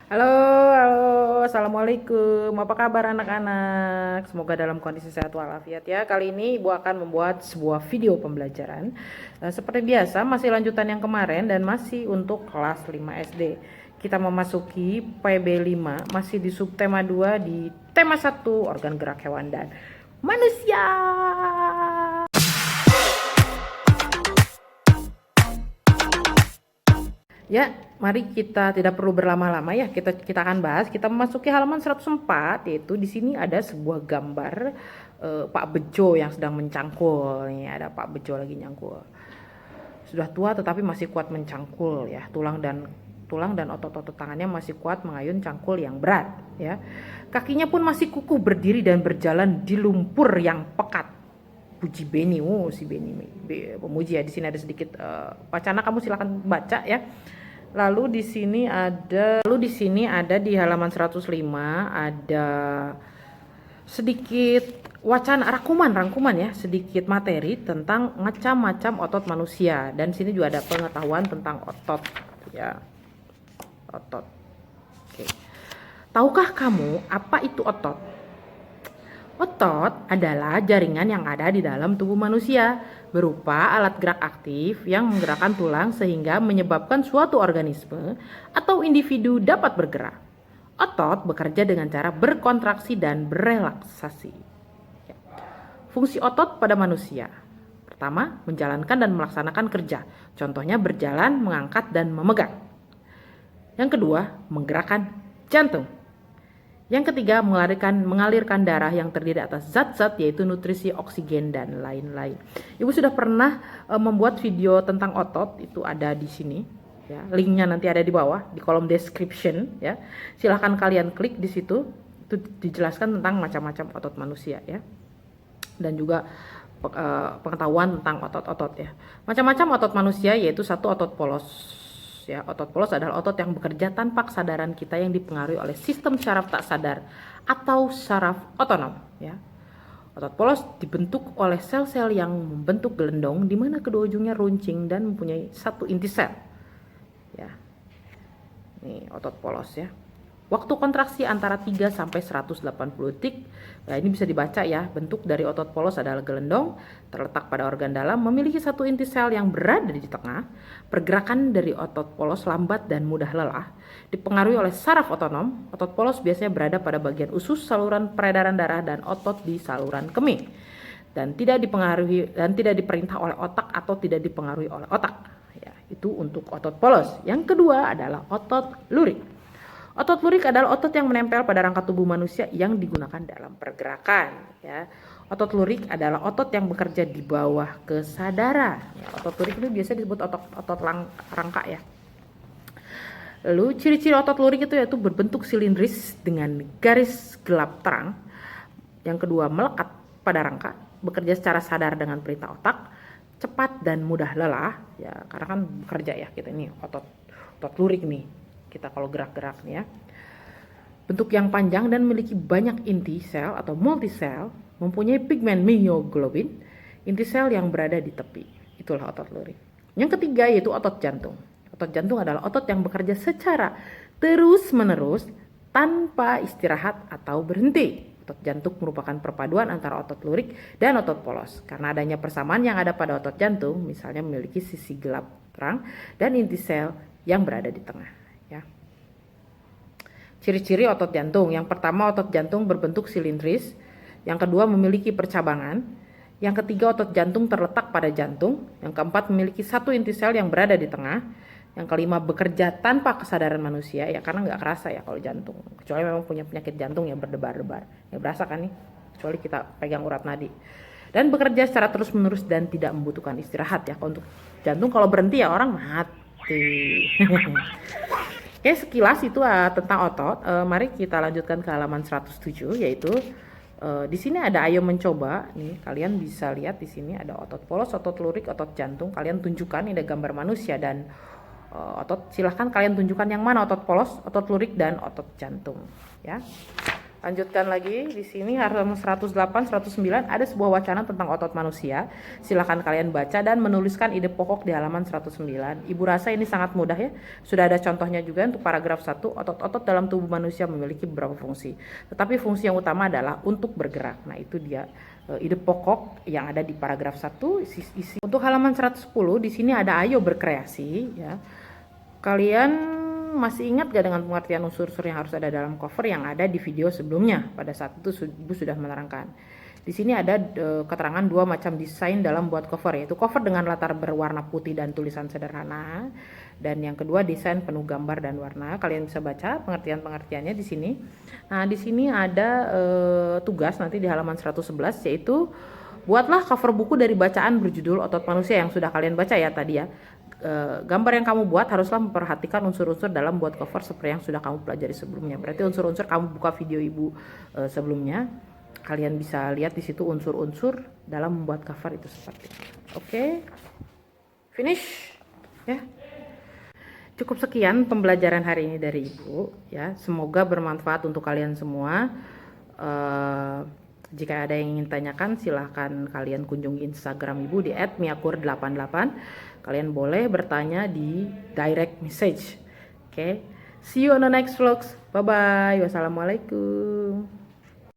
Halo, halo, assalamualaikum. Apa kabar anak-anak? Semoga dalam kondisi sehat walafiat ya. Kali ini Ibu akan membuat sebuah video pembelajaran. Seperti biasa, masih lanjutan yang kemarin dan masih untuk kelas 5 SD. Kita memasuki PB5, masih di subtema 2 di tema 1, organ gerak hewan dan manusia. Ya, mari kita tidak perlu berlama-lama ya. Kita akan bahas. Kita memasuki halaman 104, yaitu di sini ada sebuah gambar Pak Bejo yang sedang mencangkul. Nih ada Pak Bejo lagi nyangkul. Sudah tua tetapi masih kuat mencangkul ya. Tulang dan otot-otot tangannya masih kuat mengayun cangkul yang berat ya. Kakinya pun masih kukuh berdiri dan berjalan di lumpur yang pekat. Puji Beni, si Beni pemuji ya. Di sini ada sedikit wacana, kamu silakan baca ya. Lalu di sini ada di halaman 105 ada sedikit wacana rangkuman ya, sedikit materi tentang macam-macam otot manusia, dan sini juga ada pengetahuan tentang otot ya. Otot. Oke. Tahukah kamu apa itu otot? Otot adalah jaringan yang ada di dalam tubuh manusia, berupa alat gerak aktif yang menggerakkan tulang sehingga menyebabkan suatu organisme atau individu dapat bergerak. Otot bekerja dengan cara berkontraksi dan berelaksasi. Fungsi otot pada manusia: pertama, menjalankan dan melaksanakan kerja, contohnya berjalan, mengangkat, dan memegang. Yang kedua, menggerakkan jantung. Yang ketiga, mengalirkan darah yang terdiri atas zat-zat yaitu nutrisi, oksigen, dan lain-lain. Ibu sudah pernah membuat video tentang otot, itu ada di sini ya. Linknya nanti ada di bawah di kolom description ya. Silahkan kalian klik di situ. Itu dijelaskan tentang macam-macam otot manusia ya. Dan juga pengetahuan tentang otot-otot ya. Macam-macam otot manusia yaitu satu, otot polos. Ya, otot polos adalah otot yang bekerja tanpa kesadaran kita, yang dipengaruhi oleh sistem saraf tak sadar atau saraf otonom ya. Otot polos dibentuk oleh sel-sel yang membentuk gelendong di mana kedua ujungnya runcing dan mempunyai satu inti sel. Ya. Nih otot polos ya. Waktu kontraksi antara 3 sampai 180 detik. Nah, ini bisa dibaca ya. Bentuk dari otot polos adalah gelendong, terletak pada organ dalam, memiliki satu inti sel yang berada di tengah. Pergerakan dari otot polos lambat dan mudah lelah, dipengaruhi oleh saraf otonom. Otot polos biasanya berada pada bagian usus, saluran peredaran darah, dan otot di saluran kemih. Dan tidak diperintah oleh otak atau tidak dipengaruhi oleh otak. Ya, itu untuk otot polos. Yang kedua adalah otot lurik. Otot lurik adalah otot yang menempel pada rangka tubuh manusia yang digunakan dalam pergerakan ya. Otot lurik adalah otot yang bekerja di bawah kesadaran ya. Otot lurik itu biasa disebut otot rangka ya. Lalu ciri-ciri otot lurik itu yaitu berbentuk silindris dengan garis gelap terang. Yang kedua, melekat pada rangka, bekerja secara sadar dengan perintah otak, cepat dan mudah lelah ya, karena kan bekerja ya kita ini otot lurik nih. Kita kalau gerak-gerak nih ya. Bentuk yang panjang dan memiliki banyak inti sel atau multisel, mempunyai pigmen myoglobin, inti sel yang berada di tepi. Itulah otot lurik. Yang ketiga yaitu otot jantung. Otot jantung adalah otot yang bekerja secara terus-menerus tanpa istirahat atau berhenti. Otot jantung merupakan perpaduan antara otot lurik dan otot polos. Karena adanya persamaan yang ada pada otot jantung, misalnya memiliki sisi gelap terang dan inti sel yang berada di tengah. Ya. Ciri-ciri otot jantung: yang pertama, otot jantung berbentuk silindris. Yang kedua, memiliki percabangan. Yang ketiga, otot jantung terletak pada jantung. Yang keempat, memiliki satu inti sel yang berada di tengah. Yang kelima, bekerja tanpa kesadaran manusia ya, karena nggak kerasa ya kalau jantung, kecuali memang punya penyakit jantung yang berdebar-debar ya, berasa kan nih, kecuali kita pegang urat nadi. Dan bekerja secara terus-menerus dan tidak membutuhkan istirahat ya. Untuk jantung kalau berhenti ya orang mati. Oke, sekilas itu tentang otot. Mari kita lanjutkan ke halaman 107, yaitu di sini ada ayo mencoba. Nih, kalian bisa lihat di sini ada otot polos, otot lurik, otot jantung. Kalian tunjukkan, ini ada gambar manusia dan otot. Silahkan kalian tunjukkan yang mana otot polos, otot lurik, dan otot jantung. Ya. Lanjutkan lagi, di sini halaman 108, 109 ada sebuah wacana tentang otot manusia. Silakan kalian baca dan menuliskan ide pokok di halaman 109. Ibu rasa ini sangat mudah ya. Sudah ada contohnya juga untuk paragraf 1, otot-otot dalam tubuh manusia memiliki beberapa fungsi. Tetapi fungsi yang utama adalah untuk bergerak. Nah, itu dia ide pokok yang ada di paragraf 1. Untuk halaman 110 di sini ada ayo berkreasi ya. Kalian masih ingat gak dengan pengertian unsur-unsur yang harus ada dalam cover yang ada di video sebelumnya? Pada saat itu Ibu sudah menerangkan. Di sini ada keterangan dua macam desain dalam buat cover, yaitu cover dengan latar berwarna putih dan tulisan sederhana, dan yang kedua desain penuh gambar dan warna. Kalian bisa baca pengertian-pengertiannya di sini. Nah, di sini ada tugas nanti di halaman 111, yaitu buatlah cover buku dari bacaan berjudul Otot Manusia yang sudah kalian baca ya tadi ya. Gambar yang kamu buat haruslah memperhatikan unsur-unsur dalam buat cover seperti yang sudah kamu pelajari sebelumnya. Berarti unsur-unsur kamu buka video Ibu sebelumnya, kalian bisa lihat di situ unsur-unsur dalam membuat cover itu seperti itu. Oke. Finish ya. Cukup sekian pembelajaran hari ini dari Ibu ya. Semoga bermanfaat untuk kalian semua. Jika ada yang ingin tanyakan, silahkan kalian kunjungi Instagram Ibu di @miakur88. Kalian boleh bertanya di direct message. Oke. See you on the next vlogs. Bye bye. Wassalamualaikum.